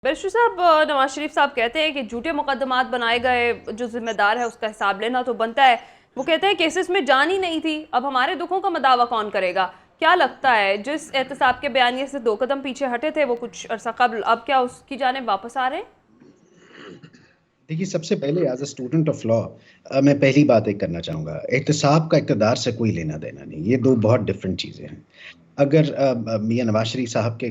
Barrister साहब, नवाज शरीफ साहब कहते हैं कि झूठे मुकदमात बनाए गए, जो जिम्मेदार है उसका हिसाब लेना तो बनता है। वो कहते हैं केसेस में जान ही नहीं थी, अब हमारे दुखों का मदावा कौन करेगा। क्या लगता है जिस एहतसाब के बयानिए से 2 कदम पीछे हटे थे वो कुछ अरसा कबल, अब क्या उसकी जानिब वापस आ रहे हैं? देखिए, सबसे पहले as a student of law मैं पहली बात एक करना चाहूँगा, एहतसाब का इक़्तिदार से कोई लेना देना नहीं, ये दो बहुत डिफरेंट चीज़ें हैं। अगर मियाँ नवाज शरीफ साहब के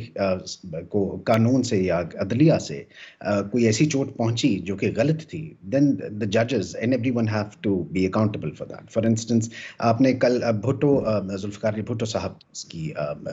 को कानून से या अदलिया से कोई ऐसी चोट पहुंची जो कि गलत थी, देन द जजेस and everyone have to be accountable for that. For instance, आपने कल जुल्फ़िकार अली भुट्टो साहब की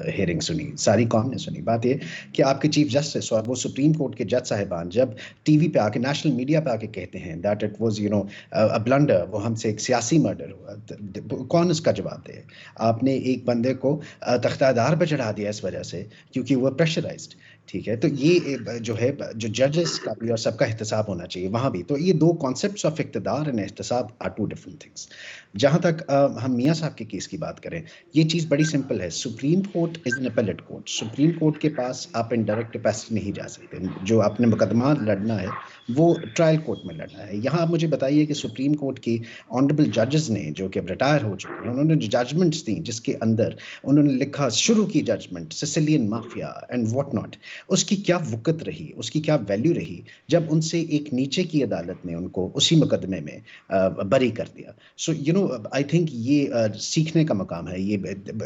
हियरिंग सुनी, सारी कौम ने सुनी। बात ये कि आपके चीफ जस्टिस और वो सुप्रीम कोर्ट के जज साहिबान जब टीवी पे आके, नेशनल मीडिया पे आके कहते हैं that it was a blunder, वो हमसे एक सियासी मर्डर हुआ, कौन इसका जवाब दे? आपने एक बंदे को तख्तादार पे चढ़ा दिया इस वजह से क्योंकि वो प्रेशराइज्ड, ठीक है। तो ये जो है, जो जजेस का भी और सबका एहतसाब होना चाहिए वहाँ भी। तो ये दो कॉन्सेप्ट्स ऑफ इक़्तिदार एंड एहतसाब आर टू डिफरेंट थिंग्स। जहाँ तक हम मियाँ साहब के केस की बात करें, ये चीज़ बड़ी सिंपल है। Supreme court is an appellate court. Supreme court के पास आप इन डायरेक्ट कैपेसिटी नहीं जा सकते। जो आपने मुकदमा लड़ना है वो ट्रायल कोर्ट में लड़ना है। यहाँ आप मुझे बताइए कि सुप्रीम कोर्ट की ऑनरेबल जजेस ने, जो कि अब रिटायर हो चुके हैं, उन्होंने जो जजमेंट्स दी जिसके अंदर उन्होंने लिखा, शुरू की judgment Sicilian mafia and what not, उसकी क्या वक़्त रही, उसकी क्या वैल्यू रही जब उनसे एक नीचे की अदालत ने उनको उसी मुकदमे में बरी कर दिया। सो आई थिंक ये सीखने का मकाम है। ये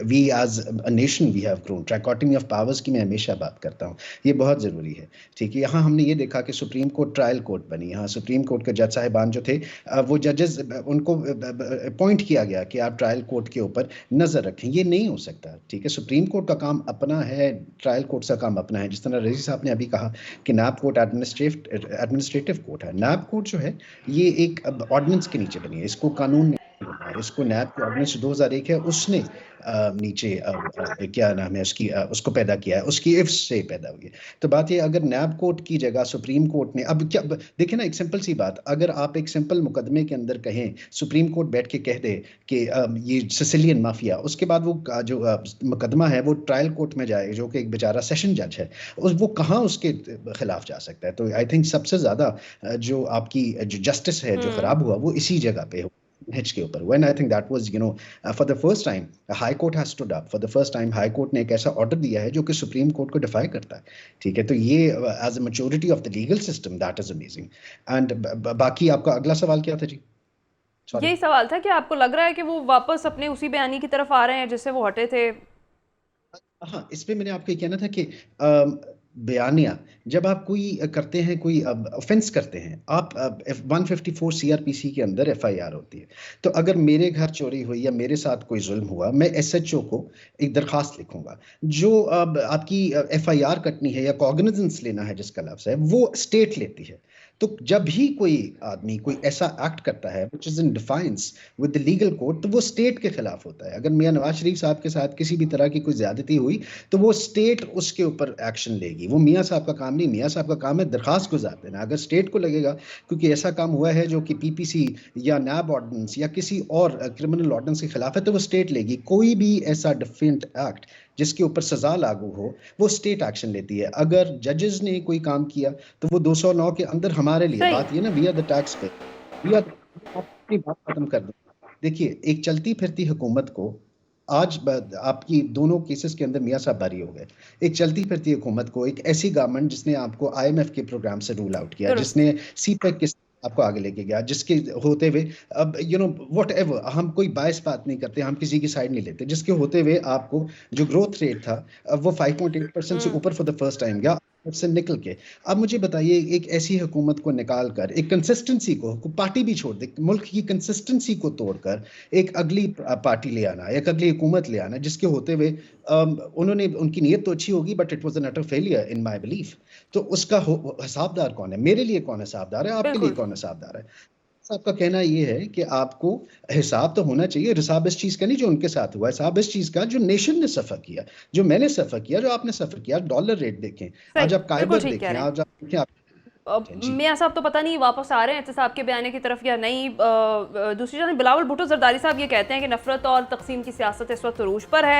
we as a nation we have grown. Trichotomy of powers की मैं हमेशा बात करता हूँ, ये बहुत ज़रूरी है, ठीक है। यहाँ हमने ये देखा कि सुप्रीम कोर्ट ट्रायल कोर्ट बनी। यहाँ सुप्रीम कोर्ट के जज साहिबान जो थे, वो जजेस, उनको अपॉइंट किया गया कि आप ट्रायल कोर्ट के ऊपर नज़र रखें। ये नहीं हो सकता, ठीक है। सुप्रीम कोर्ट का काम अपना है, ट्रायल कोर्ट का काम अपना है। जिस तरह रज़ी साहब ने अभी कहा कि नैब कोर्ट एडमिनिस्ट्रेटिव कोर्ट है। नैब कोर्ट जो है ये एक ऑर्डिनेंस के नीचे बनी है, इसको कानून ने बना है। इसको नैब के ऑर्डिनेंस 2001 है, उसने नीचे क्या नाम है उसकी, उसको पैदा किया है, उसकी इफ्स से पैदा हुई है। तो बात ये, अगर नैब कोर्ट की जगह सुप्रीम कोर्ट ने, अब क्या देखिए ना, एक सिंपल सी बात, अगर आप एक सिंपल मुकदमे के अंदर कहें, सुप्रीम कोर्ट बैठ के कह दे कि ये सिसिलियन माफिया, उसके बाद वो जो मुकदमा है वो ट्रायल कोर्ट में जाए, जो कि एक बेचारा सेशन जज है, वो कहाँ उसके खिलाफ जा सकता है? तो आई थिंक सबसे ज़्यादा जो आपकी जो जस्टिस है जो खराब हुआ वो इसी जगह पे हिच के ऊपर। When I think that was, for the first time, high court has stood up. For the first time, high court ने एक ऐसा ऑर्डर दिया है जो कि सुप्रीम कोर्ट को डिफाई करता है, ठीक है। तो ये as a maturity of the legal system, that is amazing. And बाकी आपका अगला सवाल क्या था जी? सॉरी। यही सवाल था कि आपको लग रहा है कि वो वापस अपने उसी बयानी की तरफ आ रहे हैं जिससे वो हटे थे? हाँ, इस पे मैंने आपको ये कहना था कि बयानिया जब आप कोई करते हैं, कोई ऑफेंस करते हैं, आप 154 सीआरपीसी के अंदर एफआईआर होती है। तो अगर मेरे घर चोरी हुई या मेरे साथ कोई जुल्म हुआ, मैं एसएचओ को एक दरखास्त लिखूंगा। जो आपकी एफआईआर कटनी है या कॉग्निजेंस लेना है जिसका लफ्ज़ है, वो स्टेट लेती है। तो जब भी कोई आदमी कोई ऐसा एक्ट करता है which is in defines with the legal code, तो वो स्टेट के खिलाफ होता है। अगर मियां नवाज शरीफ साहब के साथ किसी भी तरह की कोई ज्यादती हुई तो वो स्टेट उसके ऊपर एक्शन लेगी। वो मियां साहब का काम नहीं, मियां साहब का काम है दरखास्त गुजार देना। अगर स्टेट को लगेगा क्योंकि ऐसा काम हुआ है जो कि पीपीसी या नैब ऑर्डिनेंस या किसी और क्रिमिनल ऑर्डिनेंस के खिलाफ है, तो वो स्टेट लेगी। कोई भी ऐसा डिफरेंट एक्ट जिसके ऊपर सजा लागू हो, वो स्टेट एक्शन लेती है। अगर जजेस ने कोई काम किया तो वो 209 के अंदर हमारे लिए बात ये ना, वी आर द टैक्स पे, वी आर, अपनी बात खत्म कर दो। देखिए, एक चलती फिरती हुकूमत को आज आपकी दोनों केसेस के अंदर मियां साहब बारी हो गए। एक चलती फिरती हुकूमत को, एक ऐसी गवर्नमेंट जिसने आपको आईएमएफ के प्रोग्राम से रूल आउट किया, जिसने सीपेक के आपको आगे लेके गया, जिसके होते हुए अब व्हाट एवर, हम कोई बायस बात नहीं करते, हम किसी की साइड नहीं लेते, जिसके होते हुए आपको जो ग्रोथ रेट था वो 5.8% से ऊपर फॉर द फर्स्ट टाइम गया से निकल के। अब मुझे बताइए, एक ऐसी हुकूमत को निकाल कर, एक कंसिस्टेंसी को, पार्टी भी छोड़ दे, मुल्क की कंसिस्टेंसी को तोड़कर एक अगली पार्टी ले आना, एक अगली हुकूमत ले आना, जिसके होते हुए उन्होंने, उनकी नीयत तो अच्छी होगी but it was an utter failure in my belief. तो उसका हिसाबदार कौन है? मेरे लिए कौन हिसाबदार है? आपके लिए कौन हिसाबदार है? आपका कहना ये है कि आपको हिसाब तो होना चाहिए। हिसाब इस चीज का नहीं जो उनके साथ हुआ, हिसाब इस चीज का जो नेशन ने सफर किया, जो मैंने सफर किया, जो आपने सफर किया। डॉलर रेट देखें, आज आप काइबर देखें, आज आप देखें, मियां साहब तो पता नहीं वापस आ रहे हैं एहतसाब के बयाने की तरफ या नहीं। दूसरी जानिब बिलावल भुट्टो जरदारी साहब ये कहते हैं कि नफरत और तकसीम की सियासत इस वक्त उरूज पर है।